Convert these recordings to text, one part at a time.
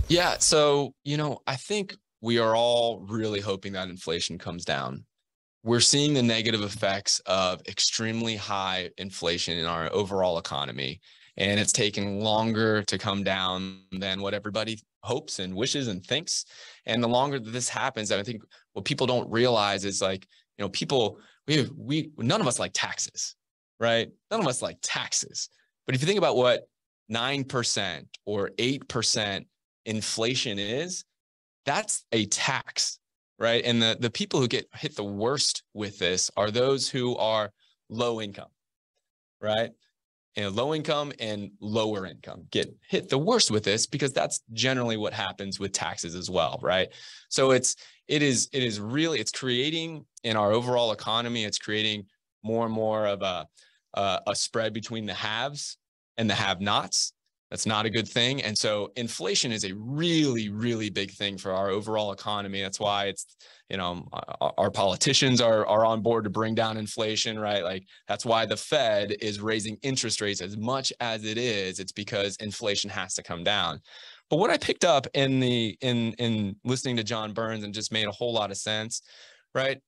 Yeah. So, I think we are all really hoping that inflation comes down. We're seeing the negative effects of extremely high inflation in our overall economy, and it's taking longer to come down than what everybody hopes and wishes and thinks. And the longer that this happens, I think what people don't realize is like, people, none of us like taxes, right? None of us like taxes. But if you think about what 9% or 8% inflation is, that's a tax, right? And the people who get hit the worst with this are those who are low income, right? And low income and lower income get hit the worst with this because that's generally what happens with taxes as well, right? So it is really, it's creating in our overall economy, it's creating more and more of a spread between the haves and the have-nots. That's not a good thing. And so inflation is a really, really big thing for our overall economy. That's why it's, our politicians are on board to bring down inflation, right? Like that's why the Fed is raising interest rates as much as it is. It's because inflation has to come down. But what I picked up in listening to John Burns and just made a whole lot of sense, right?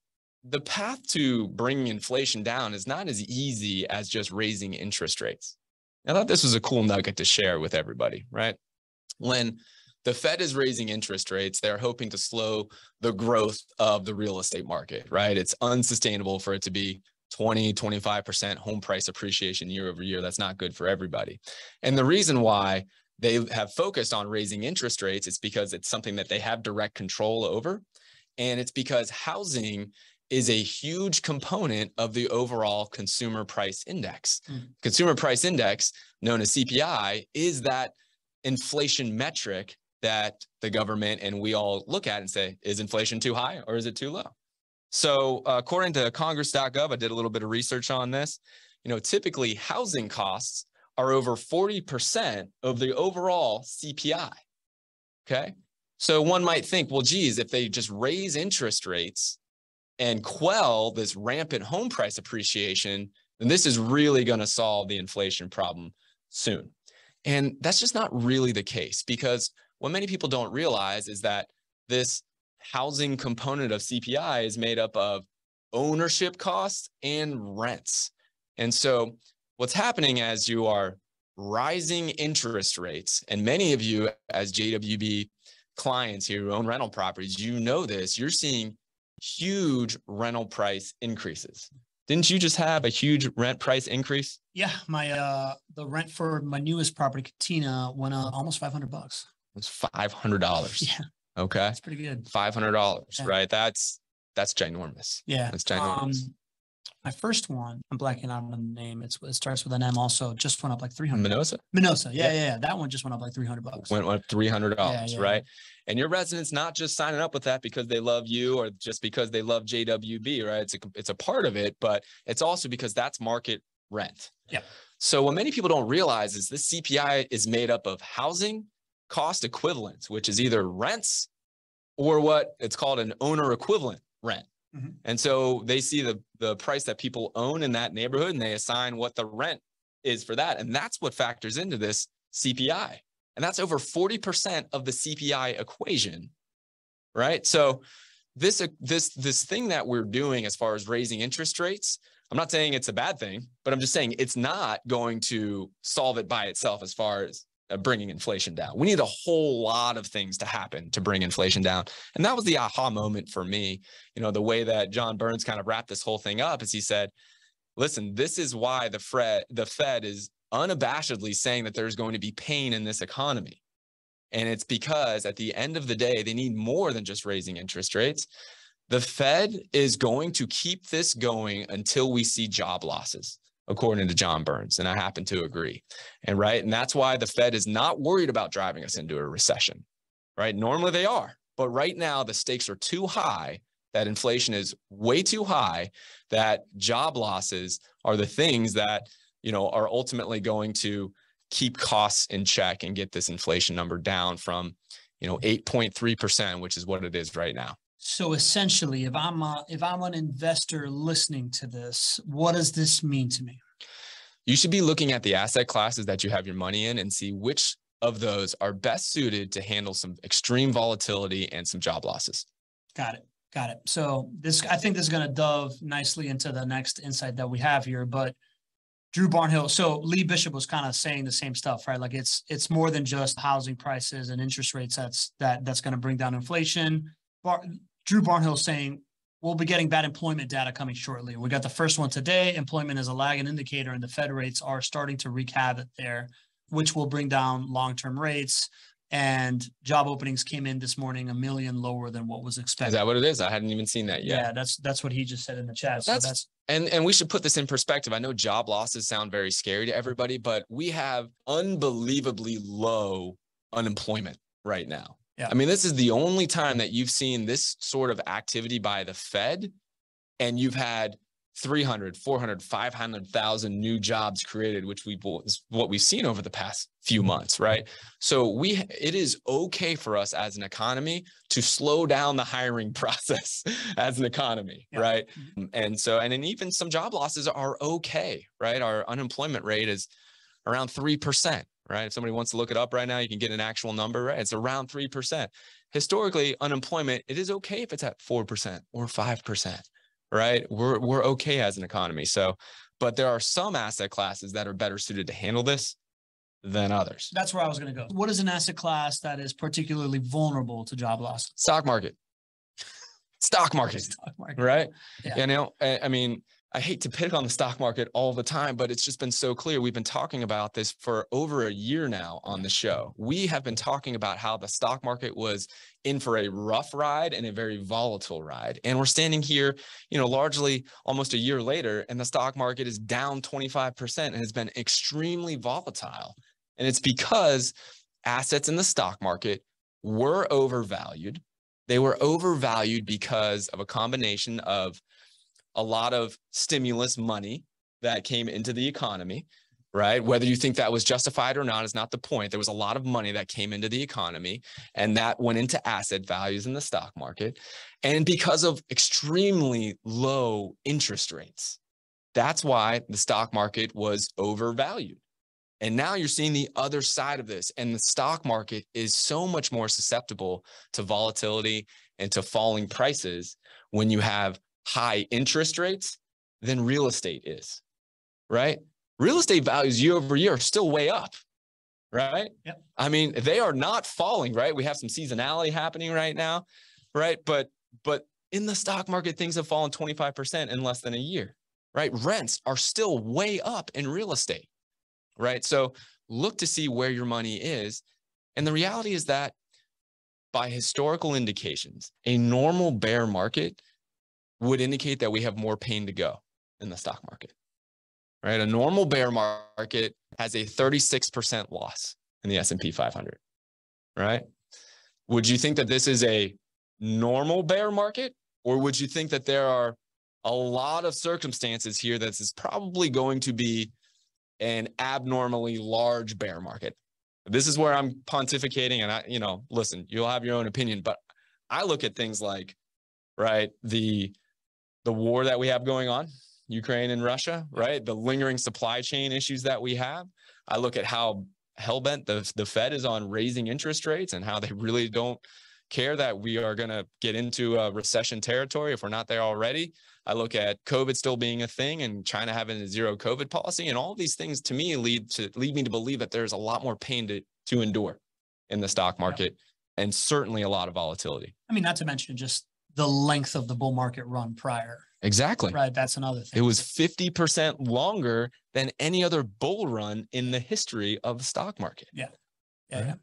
The path to bringing inflation down is not as easy as just raising interest rates. I thought this was a cool nugget to share with everybody, right? When the Fed is raising interest rates, they're hoping to slow the growth of the real estate market, right? It's unsustainable for it to be 20, 25% home price appreciation year over year. That's not good for everybody. And the reason why they have focused on raising interest rates is because it's something that they have direct control over. And it's because housing is a huge component of the overall consumer price index. Consumer price index, known as CPI, is that inflation metric that the government and we all look at and say, is inflation too high or is it too low? So according to congress.gov, I did a little bit of research on this. Typically housing costs are over 40% of the overall CPI. Okay. So one might think, well, geez, if they just raise interest rates and quell this rampant home price appreciation, then this is really going to solve the inflation problem soon. And that's just not really the case, because what many people don't realize is that this housing component of CPI is made up of ownership costs and rents. And so what's happening as you are rising interest rates, and many of you as JWB clients here who own rental properties, this, you're seeing huge rental price increases. Didn't you just have a huge rent price increase? Yeah, my the rent for my newest property, Katina, went up almost $500. It was $500. Yeah. Okay. That's pretty good. $500, yeah. Right? That's ginormous. Yeah. That's ginormous. My first one, I'm blanking out on the name. It starts with an M also, just went up like $300. Minosa. Yeah. That one just went up like $300. Went up $300, yeah. right? And your residents not just signing up with that because they love you or just because they love JWB, right? It's a part of it, but it's also because that's market rent. Yeah. So what many people don't realize is this CPI is made up of housing cost equivalents, which is either rents or what it's called an owner equivalent rent. Mm-hmm. And so they see the price that people own in that neighborhood and they assign what the rent is for that. And that's what factors into this CPI. And that's over 40% of the CPI equation, right? So this thing that we're doing as far as raising interest rates, I'm not saying it's a bad thing, but I'm just saying it's not going to solve it by itself as far as bringing inflation down. We need a whole lot of things to happen to bring inflation down. And that was the aha moment for me. The way that John Burns kind of wrapped this whole thing up is he said, listen, this is why the Fed is unabashedly saying that there's going to be pain in this economy. And it's because at the end of the day, they need more than just raising interest rates. The Fed is going to keep this going until we see job losses, according to John Burns. And I happen to agree. And that's why the Fed is not worried about driving us into a recession, right? Normally they are, but right now the stakes are too high, that inflation is way too high, that job losses are the things that, are ultimately going to keep costs in check and get this inflation number down from, 8.3%, which is what it is right now. So essentially, if I'm an investor listening to this, what does this mean to me? You should be looking at the asset classes that you have your money in and see which of those are best suited to handle some extreme volatility and some job losses. Got it. Got it. So I think this is going to dove nicely into the next insight that we have here, but Drew Barnhill. So Lee Bishop was kind of saying the same stuff, right? Like it's more than just housing prices and interest rates that's going to bring down inflation. Drew Barnhill saying we'll be getting bad employment data coming shortly. We got the first one today. Employment is a lagging indicator, and the Fed rates are starting to wreak havoc there, which will bring down long-term rates. And job openings came in this morning 1 million lower than what was expected. Is that what it is? I hadn't even seen that yet. Yeah, that's what he just said in the chat. And we should put this in perspective. I know job losses sound very scary to everybody, but we have unbelievably low unemployment right now. Yeah. I mean, this is the only time that you've seen this sort of activity by the Fed, and you've had 300, 400, 500,000 new jobs created, which is what we've seen over the past few months, right? So it is okay for us as an economy to slow down the hiring process as an economy, yeah. Right? And then even some job losses are okay, right? Our unemployment rate is around 3%, right? If somebody wants to look it up right now, you can get an actual number, right? It's around 3%. Historically, unemployment, it is okay if it's at 4% or 5%. Right? We're okay as an economy. So, but there are some asset classes that are better suited to handle this than others. That's where I was going to go. What is an asset class that is particularly vulnerable to job loss? Stock market. Stock market. Right? Yeah. You know, I mean, I hate to pick on the stock market all the time, but it's just been so clear. We've been talking about this for over a year now on the show. We have been talking about how the stock market was in for a rough ride and a very volatile ride. And we're standing here, you know, largely almost a year later, and the stock market is down 25% and has been extremely volatile. And it's because assets in the stock market were overvalued. They were overvalued because of a combination of a lot of stimulus money that came into the economy, right? Whether you think that was justified or not is not the point. There was a lot of money that came into the economy, and that went into asset values in the stock market. And because of extremely low interest rates, that's why the stock market was overvalued. And now you're seeing the other side of this, and the stock market is so much more susceptible to volatility and to falling prices when you have high interest rates than real estate is, right? Real estate values year over year are still way up, right? Yep. I mean, they are not falling, right? We have some seasonality happening right now, right? But in the stock market, things have fallen 25% in less than a year, right? Rents are still way up in real estate, right? So look to see where your money is. And the reality is that by historical indications, a normal bear market would indicate that we have more pain to go in the stock market, right? A normal bear market has a 36% loss in the S&P 500, right? Would you think that this is a normal bear market, or would you think that there are a lot of circumstances here that is probably going to be an abnormally large bear market? This is where I'm pontificating, and listen, you'll have your own opinion, but I look at things like, right, the war that we have going on, Ukraine and Russia, right? The lingering supply chain issues that we have. I look at how hellbent the Fed is on raising interest rates and how they really don't care that we are going to get into a recession territory if we're not there already. I look at COVID still being a thing and China having a zero COVID policy, and all these things to me lead me to believe that there's a lot more pain to endure in the stock market, and certainly a lot of volatility. I mean, not to mention just the length of the bull market run prior. Exactly. Right. That's another thing. It was 50% longer than any other bull run in the history of the stock market. Yeah. Right?